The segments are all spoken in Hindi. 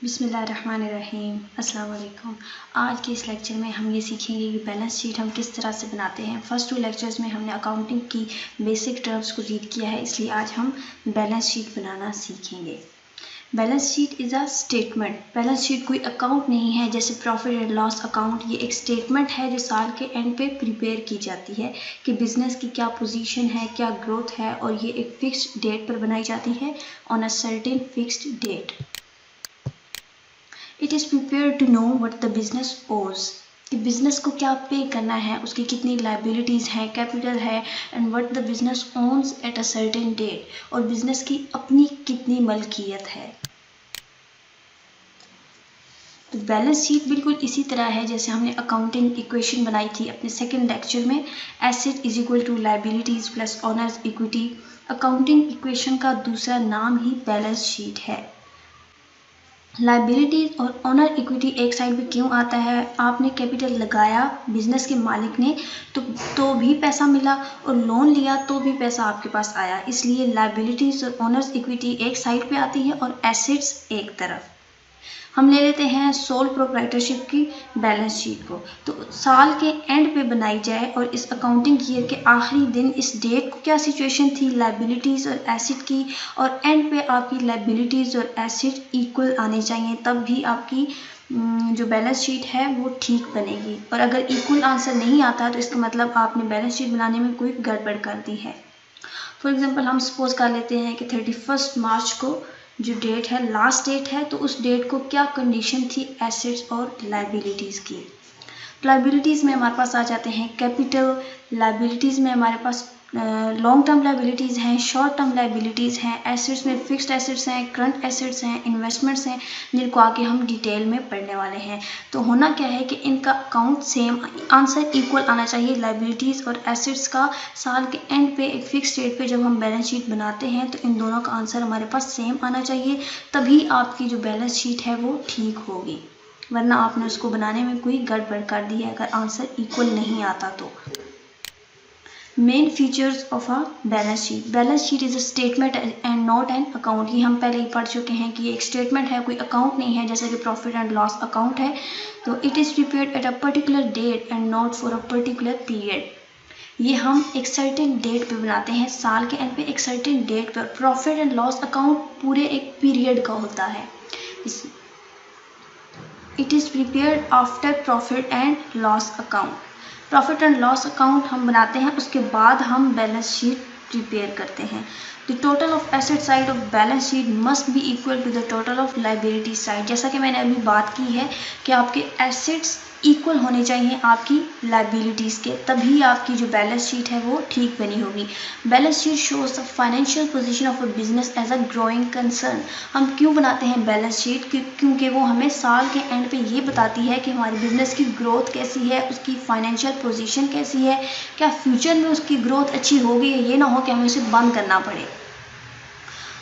बिस्मिल्लाहिर्रहमानिर्रहीम। अस्सलाम वालेकुम। आज के इस लेक्चर में हम ये सीखेंगे कि बैलेंस शीट हम किस तरह से बनाते हैं। फर्स्ट 2 लेक्चर्स में हमने अकाउंटिंग की बेसिक टर्म्स को रीड किया है, इसलिए आज हम बैलेंस शीट बनाना सीखेंगे। Balance sheet is a statement. Balance sheet कोई अकाउंट नहीं है जैसे प्रॉफिट एंड लॉस अकाउंट। ये एक स्टेटमेंट है जो साल के एंड पे प्रिपेयर की जाती है कि बिजनेस की क्या पोजीशन है, क्या ग्रोथ है, और ये एक फिक्स्ड डेट पर बनाई जाती है, on a certain fixed date. It is prepare to know what the business owes, कि बिजनेस को क्या पे करना है, उसकी कितनी लाइबिलिटीज़ हैं, कैपिटल है, and what the business owns at a certain date, और बिजनेस की अपनी कितनी मलकियत है। तो बैलेंस शीट बिल्कुल इसी तरह है जैसे हमने अकाउंटिंग इक्वेशन बनाई थी अपने सेकंड लेक्चर में, asset is equal to liabilities plus owners equity. Accounting equation का दूसरा नाम ही बैलेंस शीट है। लाइबिलिटीज और ऑनर इक्विटी एक साइड पे क्यों आता है? आपने कैपिटल लगाया बिजनेस के मालिक ने तो भी पैसा मिला, और लोन लिया तो भी पैसा आपके पास आया, इसलिए लाइबिलिटीज और ऑनर्स इक्विटी एक साइड पे आती है और एसेट्स एक तरफ। हम ले लेते हैं सोल प्रोप्राइटरशिप की बैलेंस शीट को, तो साल के एंड पे बनाई जाए और इस अकाउंटिंग ईयर के आखिरी दिन इस डेट को क्या सिचुएशन थी लाइबिलिटीज़ और एसेट की, और एंड पे आपकी लाइबिलिटीज़ और एसेट इक्वल आने चाहिए, तब भी आपकी जो बैलेंस शीट है वो ठीक बनेगी। और अगर इक्वल आंसर नहीं आता तो इसका मतलब आपने बैलेंस शीट बनाने में कोई गड़बड़ कर दी है। फॉर एग्जांपल हम सपोज कर लेते हैं कि 31 मार्च को जो डेट है लास्ट डेट है, तो उस डेट को क्या कंडीशन थी एसेट्स और लाइबिलिटीज़ की। लाइबिलिटीज़ में हमारे पास आ जाते हैं कैपिटल, लाइबिलिटीज़ में हमारे पास लॉन्ग टर्म लाइबिलिटीज़ हैं, शॉर्ट टर्म लाइबिलिटीज़ हैं, एसेट्स में फिक्स्ड एसेट्स हैं, करंट एसेट्स हैं, इन्वेस्टमेंट्स हैं, जिनको आगे हम डिटेल में पढ़ने वाले हैं। तो होना क्या है कि इनका अकाउंट सेम, आंसर इक्वल आना चाहिए लाइबिलिटीज़ और एसेट्स का। साल के एंड पे एक फिक्स डेट पे जब हम बैलेंस शीट बनाते हैं तो इन दोनों का आंसर हमारे पास सेम आना चाहिए, तभी आपकी जो बैलेंस शीट है वो ठीक होगी, वरना आपने उसको बनाने में कोई गड़बड़ कर दी है अगर आंसर इक्वल नहीं आता तो। Main features of a balance sheet. Balance sheet is a statement and not an account. ये हम पहले ही पढ़ चुके हैं कि ये एक स्टेटमेंट है, कोई अकाउंट नहीं है जैसे कि प्रॉफिट एंड लॉस अकाउंट है। तो it is prepared at a particular date and not for a particular period. ये हम एक सर्टेन डेट पे बनाते हैं, साल के एंड पे एक सर्टेन डेट पर। प्रॉफिट एंड लॉस अकाउंट पूरे एक पीरियड का होता है। It is prepared after profit and loss account. Profit and loss account हम बनाते हैं, उसके बाद हम बैलेंस शीट प्रिपेयर करते हैं। The total of asset side of balance sheet must be equal to the total of liability side. जैसा कि मैंने अभी बात की है कि आपके एसेट्स इक्वल होने चाहिए आपकी लाइबिलिटीज़ के, तभी आपकी जो बैलेंस शीट है वो ठीक बनी होगी। Balance sheet shows the financial position of a business as a growing concern. हम क्यों बनाते हैं बैलेंस शीट? क्योंकि वो हमें साल के एंड पे ये बताती है कि हमारे बिजनेस की ग्रोथ कैसी है, उसकी फाइनेंशियल पोजीशन कैसी है, क्या फ्यूचर में उसकी ग्रोथ अच्छी होगी, ये ना हो कि हमें उसे बंद करना पड़े,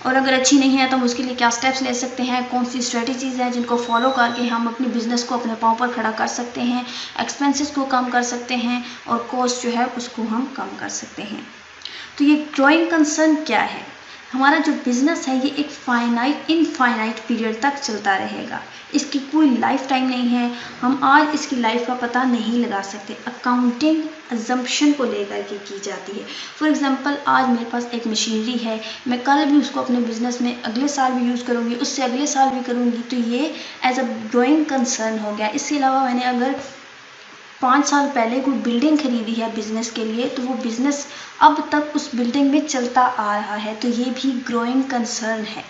और अगर अच्छी नहीं है तो हम उसके लिए क्या स्टेप्स ले सकते हैं, कौन सी स्ट्रेटजीज़ हैं जिनको फॉलो करके हम अपने बिजनेस को अपने पाँव पर खड़ा कर सकते हैं, एक्सपेंसेस को कम कर सकते हैं, और कॉस्ट जो है उसको हम कम कर सकते हैं। तो ये ग्रोइंग कंसर्न क्या है? हमारा जो बिज़नेस है ये एक इनफाइनाइट पीरियड तक चलता रहेगा, इसकी कोई लाइफ टाइम नहीं है, हम आज इसकी लाइफ का पता नहीं लगा सकते। अकाउंटिंग अजम्पशन को लेकर के की जाती है। फॉर एग्जांपल आज मेरे पास एक मशीनरी है, मैं कल भी उसको अपने बिजनेस में अगले साल भी यूज़ करूँगी, उससे अगले साल भी करूँगी, तो ये एज अ ग्रोइंग कंसर्न हो गया। इसके अलावा मैंने अगर 5 साल पहले कोई बिल्डिंग खरीदी है बिजनेस के लिए, तो वो बिजनेस अब तक उस बिल्डिंग में चलता आ रहा है, तो ये भी ग्रोइंग कंसर्न है।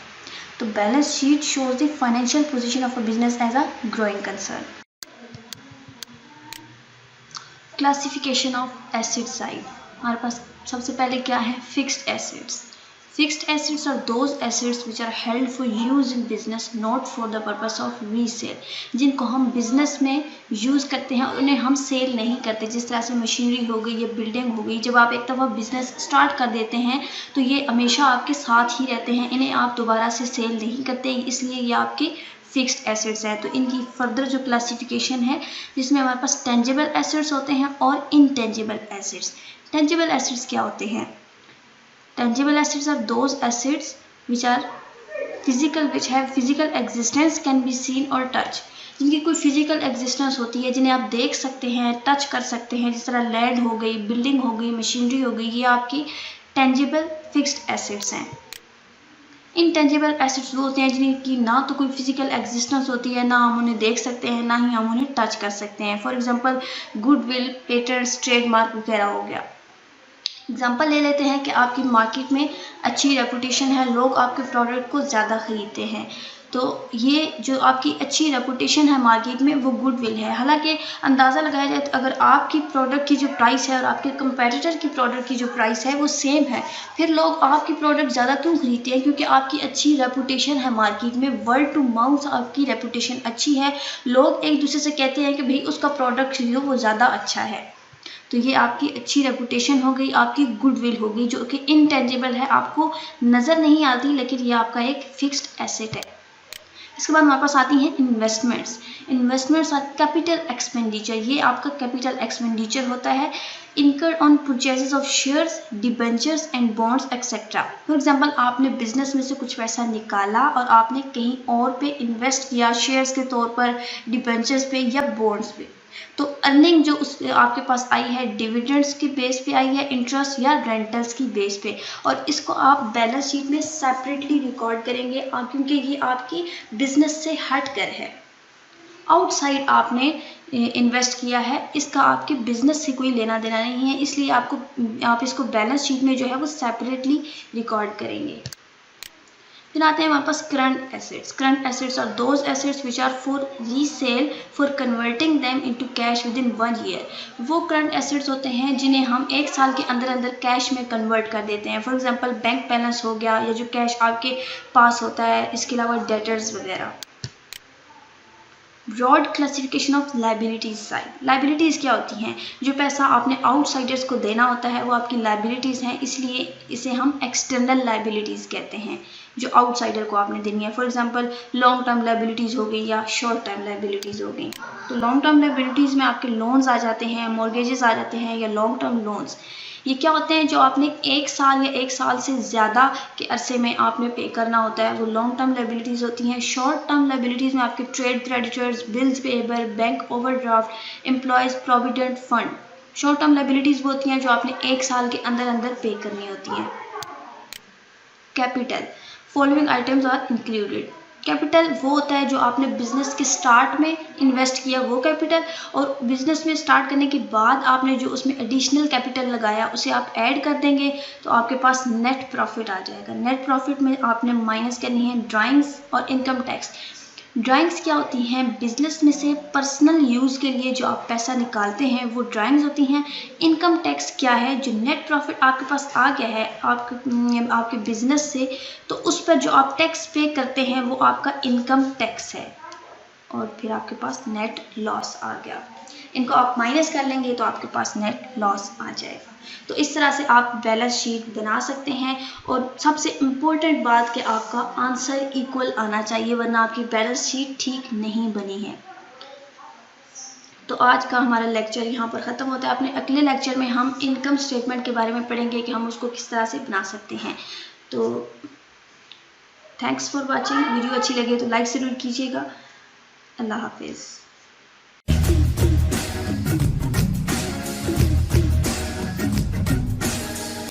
तो balance sheet shows the financial position of a business as a growing concern. Classification of asset side. हमारे पास सबसे पहले क्या है? Fixed assets. Fixed assets are those assets which are held for use in business, not for the purpose of resale. जिनको हम बिजनेस में यूज़ करते हैं उन्हें हम सेल नहीं करते। जिस तरह से मशीनरी हो गई या बिल्डिंग हो गई, जब आप एक दफ़ा बिजनेस स्टार्ट कर देते हैं तो ये हमेशा आपके साथ ही रहते हैं, इन्हें आप दोबारा से सेल नहीं करते, इसलिए ये आपके फिक्स्ड एसेट्स है। तो इनकी फर्दर जो क्लासिफिकेशन है, जिसमें हमारे पास टेंजिबल एसेट्स होते हैं और इनटेंजिबल एसेट्स। टेंजिबल एसेट्स क्या होते हैं? Tangible assets are those assets which are physical which have physical existence can be seen और टच, जिनकी कोई फिजिकल एग्जिस्टेंस होती है, जिन्हें आप देख सकते हैं, टच कर सकते हैं, जिस तरह लैंड हो गई, बिल्डिंग हो गई, मशीनरी हो गई, ये आपकी टेंजिबल फिक्स्ड एसेट्स हैं। इनटेंजिबल एसेट्स वो होते हैं जिनकी ना तो कोई फिजिकल एग्जिस्टेंस होती है, ना हम उन्हें देख सकते हैं, ना ही हम उन्हें टच कर सकते हैं। For example goodwill, patents, trademark वगैरह हो गया। एग्जांपल ले लेते हैं कि आपकी मार्केट में अच्छी रेपुटेशन है, लोग आपके प्रोडक्ट को ज़्यादा खरीदते हैं, तो ये जो आपकी अच्छी रेपुटेशन है मार्केट में वो गुडविल है। हालांकि अंदाज़ा लगाया जाए तो अगर आपकी प्रोडक्ट की जो प्राइस है और आपके कंपैटिटर की प्रोडक्ट की जो प्राइस है वो सेम है, फिर लोग आपकी प्रोडक्ट ज़्यादा क्यों खरीदते हैं? क्योंकि आपकी अच्छी रेपुटेशन है मार्केट में, वर्ड टू माउथ आपकी रेपुटेशन अच्छी है, लोग एक दूसरे से कहते हैं कि भाई उसका प्रोडक्ट खरीदो, वो ज़्यादा अच्छा है। तो ये आपकी अच्छी रेपुटेशन हो गई, आपकी गुडविल हो गई, जो कि इनटेंजिबल है, आपको नज़र नहीं आती, लेकिन ये आपका एक फिक्स्ड एसेट है। इसके बाद हमारे पास आती हैं investments. Investments are capital expenditure, ये आपका कैपिटल एक्सपेंडिचर होता है। Incurred on purchases of shares, debentures and bonds etcetera. For example आपने बिजनेस में से कुछ पैसा निकाला और आपने कहीं और पे इन्वेस्ट किया, शेयर्स के तौर पर, डिबेंचर्स पे या बॉन्ड्स पे, तो अर्निंग जो उस आपके पास आई है डिविडेंड्स की बेस पे आई है, इंटरेस्ट या रेंटल्स की बेस पे, और इसको आप बैलेंस शीट में सेपरेटली रिकॉर्ड करेंगे क्योंकि ये आपकी बिजनेस से हट कर है, आउटसाइड आपने इन्वेस्ट किया है, इसका आपके बिजनेस से कोई लेना देना नहीं है, इसलिए आप इसको बैलेंस शीट में जो है वो सेपरेटली रिकॉर्ड करेंगे। फिर आते हैं हमारे पास current assets. Current assets are those assets which are for resale for converting them into cash within 1 year. वो करंट एसेट्स होते हैं जिन्हें हम 1 साल के अंदर अंदर कैश में कन्वर्ट कर देते हैं। फॉर एग्जांपल बैंक बैलेंस हो गया, या जो कैश आपके पास होता है, इसके अलावा डेटर्स वगैरह। Broad classification of liabilities side. Liabilities क्या होती हैं? जो पैसा आपने आउटसाइडर्स को देना होता है वो आपकी लाइबिलिटीज हैं, इसलिए इसे हम एक्सटर्नल लाइबिलिटीज कहते हैं, जो आउटसाइडर को आपने देनी है। For example long term liabilities हो गई या शॉर्ट टर्म लाइबिलिटीज हो गई। तो लॉन्ग टर्म लाइबिलिटीज में आपके लोन्स आ जाते हैं, मॉर्गेजेस आ जाते हैं, या लॉन्ग टर्म लोन्स। ये क्या होते हैं? जो आपने 1 साल या 1 साल से ज़्यादा के अरसे में आपने पे करना होता है, वो लॉन्ग टर्म लाइबिलिटीज़ होती हैं। शॉर्ट टर्म लाइबिलिटीज़ में आपके trade creditors, bills payable, bank overdraft, employees provident fund. Short term liabilities वो होती हैं जो आपने 1 साल के अंदर अंदर पे करनी होती हैं। Capital, following items are included. Capital वो होता है जो आपने बिजनेस के स्टार्ट में इन्वेस्ट किया, वो कैपिटल, और बिजनेस में स्टार्ट करने के बाद आपने जो उसमें एडिशनल कैपिटल लगाया उसे आप ऐड कर देंगे तो आपके पास नेट प्रॉफिट आ जाएगा। नेट प्रॉफिट में आपने माइनस करनी है ड्राइंग्स और इनकम टैक्स। ड्राइंग्स क्या होती हैं? बिजनेस में से पर्सनल यूज़ के लिए जो आप पैसा निकालते हैं वो ड्राइंग्स होती हैं। इनकम टैक्स क्या है? जो नेट प्रॉफिट आपके पास आ गया है आपके बिजनेस से, तो उस पर जो आप टैक्स पे करते हैं वो आपका इनकम टैक्स है। और फिर आपके पास नेट लॉस आ गया, इनको आप माइनस कर लेंगे तो आपके पास नेट लॉस आ जाएगा। तो इस तरह से आप बैलेंस शीट बना सकते हैं। और सबसे इम्पोर्टेंट बात कि आपका आंसर इक्वल आना चाहिए, वरना आपकी बैलेंस शीट ठीक नहीं बनी है। तो आज का हमारा लेक्चर यहाँ पर ख़त्म होता है। अपने अगले लेक्चर में हम इनकम स्टेटमेंट के बारे में पढ़ेंगे कि हम उसको किस तरह से बना सकते हैं। तो थैंक्स फॉर वॉचिंग। वीडियो अच्छी लगे तो लाइक ज़रूर कीजिएगा। अल्लाह हाफिज़।